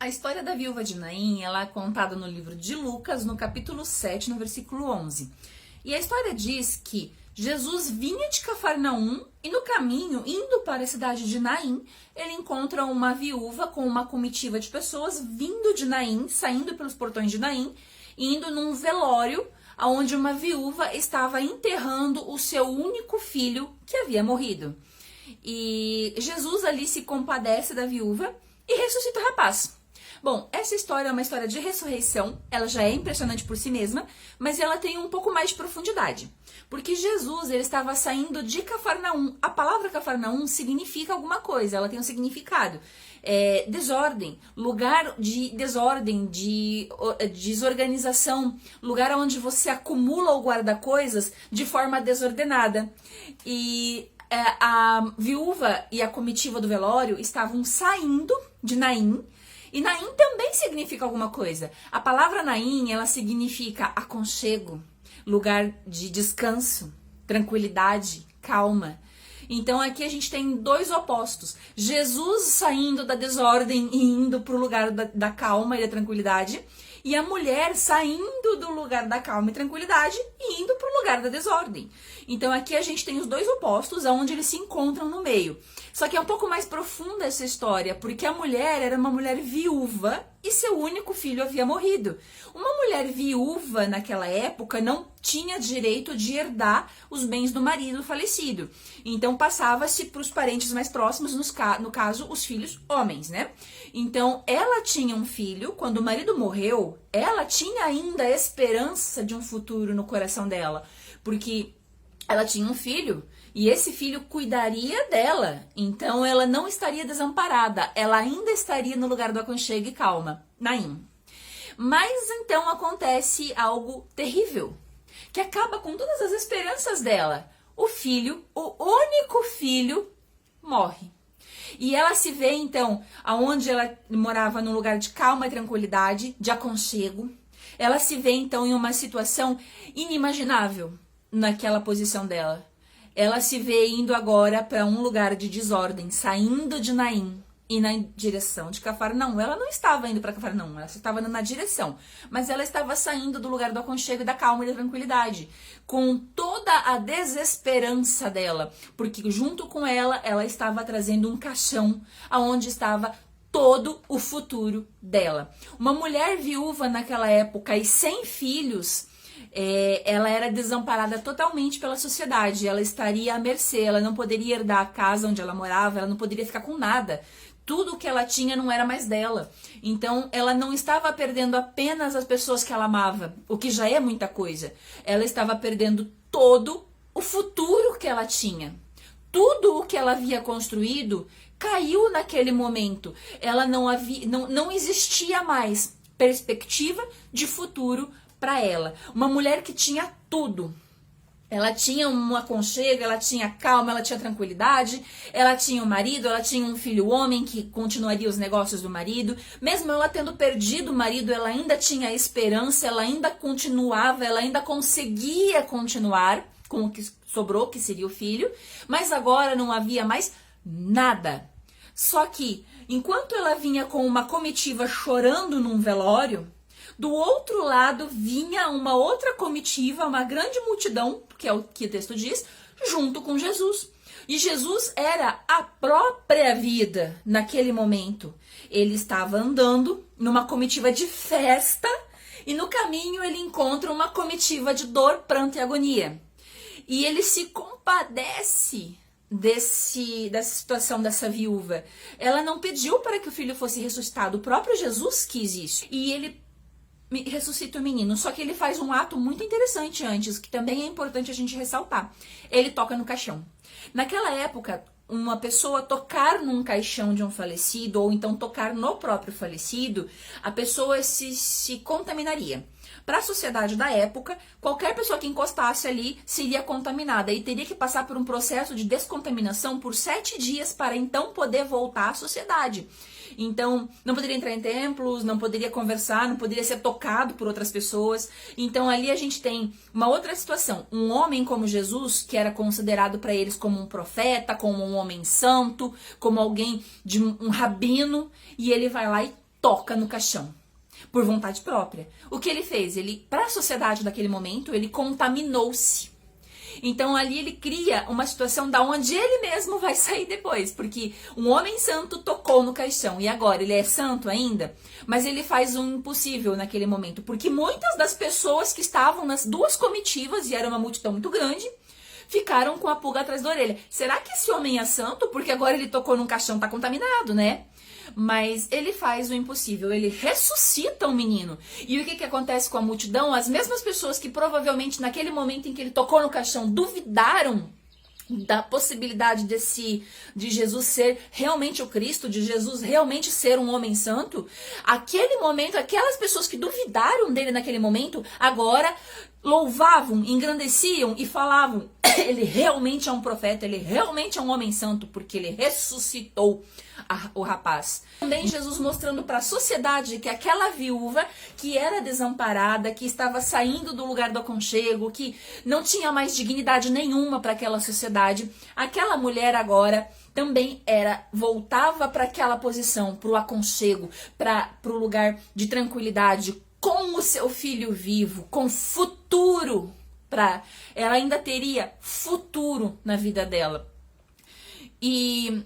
A história da viúva de Naim, ela é contada no livro de Lucas, no capítulo 7, no versículo 11. E a história diz que Jesus vinha de Cafarnaum e no caminho, indo para a cidade de Naim, ele encontra uma viúva com uma comitiva de pessoas vindo de Naim, saindo pelos portões de Naim, indo num velório onde uma viúva estava enterrando o seu único filho que havia morrido. E Jesus ali se compadece da viúva e ressuscita o rapaz. Bom, essa história é uma história de ressurreição, ela já é impressionante por si mesma, mas ela tem um pouco mais de profundidade. Porque Jesus, ele estava saindo de Cafarnaum. A palavra Cafarnaum significa alguma coisa, ela tem um significado. Desordem, lugar de desordem, de desorganização, lugar onde você acumula ou guarda coisas de forma desordenada. E a viúva e a comitiva do velório estavam saindo de Naim. E Naim também significa alguma coisa. A palavra Naim, ela significa aconchego, lugar de descanso, tranquilidade, calma. Então aqui a gente tem dois opostos. Jesus saindo da desordem e indo para o lugar da calma e da tranquilidade. E a mulher saindo do lugar da calma e tranquilidade e indo para o lugar da desordem. Então aqui a gente tem os dois opostos, onde eles se encontram no meio. Só que é um pouco mais profunda essa história, porque a mulher era uma mulher viúva e seu único filho havia morrido. Uma mulher viúva naquela época não tinha direito de herdar os bens do marido falecido. Então passava-se para os parentes mais próximos, no caso, os filhos homens, né? Então ela tinha um filho, quando o marido morreu, ela tinha ainda a esperança de um futuro no coração dela, porque ela tinha um filho e esse filho cuidaria dela, então ela não estaria desamparada, ela ainda estaria no lugar do aconchego e calma, Naim. Mas então acontece algo terrível, que acaba com todas as esperanças dela. O filho, o único filho, morre. E ela se vê então, aonde ela morava num lugar de calma e tranquilidade, de aconchego, ela se vê então em uma situação inimaginável naquela posição dela. Ela se vê indo agora para um lugar de desordem, saindo de Naim e na direção de Cafarnaum. Ela não estava indo para Cafarnaum, ela estava indo na direção, mas ela estava saindo do lugar do aconchego e da calma e da tranquilidade, com toda a desesperança dela, porque junto com ela, ela estava trazendo um caixão aonde estava todo o futuro dela. Uma mulher viúva naquela época e sem filhos, ela era desamparada totalmente pela sociedade, ela estaria à mercê, ela não poderia herdar a casa onde ela morava, ela não poderia ficar com nada. Tudo que ela tinha não era mais dela. Então, ela não estava perdendo apenas as pessoas que ela amava, o que já é muita coisa. Ela estava perdendo todo o futuro que ela tinha. Tudo o que ela havia construído caiu naquele momento. Ela não existia mais perspectiva de futuro para ela. Uma mulher que tinha tudo. Ela tinha um aconchego, ela tinha calma, ela tinha tranquilidade, ela tinha um marido, ela tinha um filho homem que continuaria os negócios do marido. Mesmo ela tendo perdido o marido, ela ainda tinha esperança, ela ainda continuava, ela ainda conseguia continuar com o que sobrou, que seria o filho. Mas agora não havia mais nada. Só que, enquanto ela vinha com uma comitiva chorando num velório, do outro lado vinha uma outra comitiva, uma grande multidão, que é o que o texto diz, junto com Jesus. E Jesus era a própria vida naquele momento. Ele estava andando numa comitiva de festa e no caminho ele encontra uma comitiva de dor, pranto e agonia. E ele se compadece dessa situação dessa viúva. Ela não pediu para que o filho fosse ressuscitado, o próprio Jesus quis isso. E ele ressuscita o menino, só que ele faz um ato muito interessante antes, que também é importante a gente ressaltar. Ele toca no caixão. Naquela época, uma pessoa tocar num caixão de um falecido, ou então tocar no próprio falecido, a pessoa se contaminaria. Para a sociedade da época, qualquer pessoa que encostasse ali seria contaminada e teria que passar por um processo de descontaminação por 7 dias para então poder voltar à sociedade. Então, não poderia entrar em templos, não poderia conversar, não poderia ser tocado por outras pessoas. Então, ali a gente tem uma outra situação. Um homem como Jesus, que era considerado para eles como um profeta, como um homem santo, como alguém de um rabino, e ele vai lá e toca no caixão, por vontade própria. O que ele fez? Ele, para a sociedade daquele momento, ele contaminou-se. Então ali ele cria uma situação da onde ele mesmo vai sair depois, porque um homem santo tocou no caixão e agora ele é santo ainda, mas ele faz um impossível naquele momento, porque muitas das pessoas que estavam nas duas comitivas, e era uma multidão muito grande, ficaram com a pulga atrás da orelha. Será que esse homem é santo? Porque agora ele tocou num caixão, tá contaminado, né? Mas ele faz o impossível, ele ressuscita o menino. E o que acontece com a multidão? As mesmas pessoas que provavelmente naquele momento em que ele tocou no caixão duvidaram da possibilidade de Jesus ser realmente o Cristo, de Jesus realmente ser um homem santo, aquele momento, aquelas pessoas que duvidaram dele naquele momento, agora louvavam, engrandeciam e falavam, ele realmente é um profeta, ele realmente é um homem santo, porque ele ressuscitou o rapaz. Também Jesus mostrando para a sociedade que aquela viúva que era desamparada, que estava saindo do lugar do aconchego, que não tinha mais dignidade nenhuma para aquela sociedade, aquela mulher agora também voltava para aquela posição, para o aconchego, para o lugar de tranquilidade, com o seu filho vivo, com futuro, ela ainda teria futuro na vida dela. E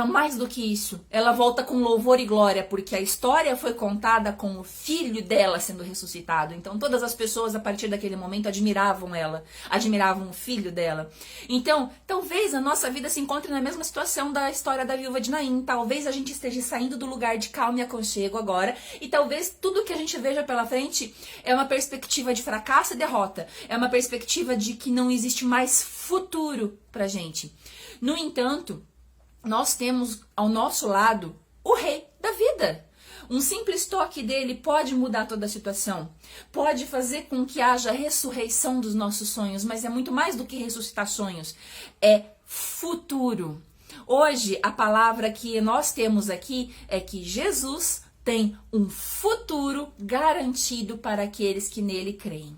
mais do que isso, ela volta com louvor e glória, porque a história foi contada com o filho dela sendo ressuscitado. Então todas as pessoas a partir daquele momento admiravam ela, admiravam o filho dela. Então talvez a nossa vida se encontre na mesma situação da história da viúva de Naim. Talvez a gente esteja saindo do lugar de calma e aconchego agora, e talvez tudo que a gente veja pela frente é uma perspectiva de fracasso e derrota, é uma perspectiva de que não existe mais futuro pra gente. No entanto, nós temos ao nosso lado o rei da vida. Um simples toque dele pode mudar toda a situação, pode fazer com que haja ressurreição dos nossos sonhos, mas é muito mais do que ressuscitar sonhos, é futuro. Hoje, a palavra que nós temos aqui é que Jesus tem um futuro garantido para aqueles que nele creem.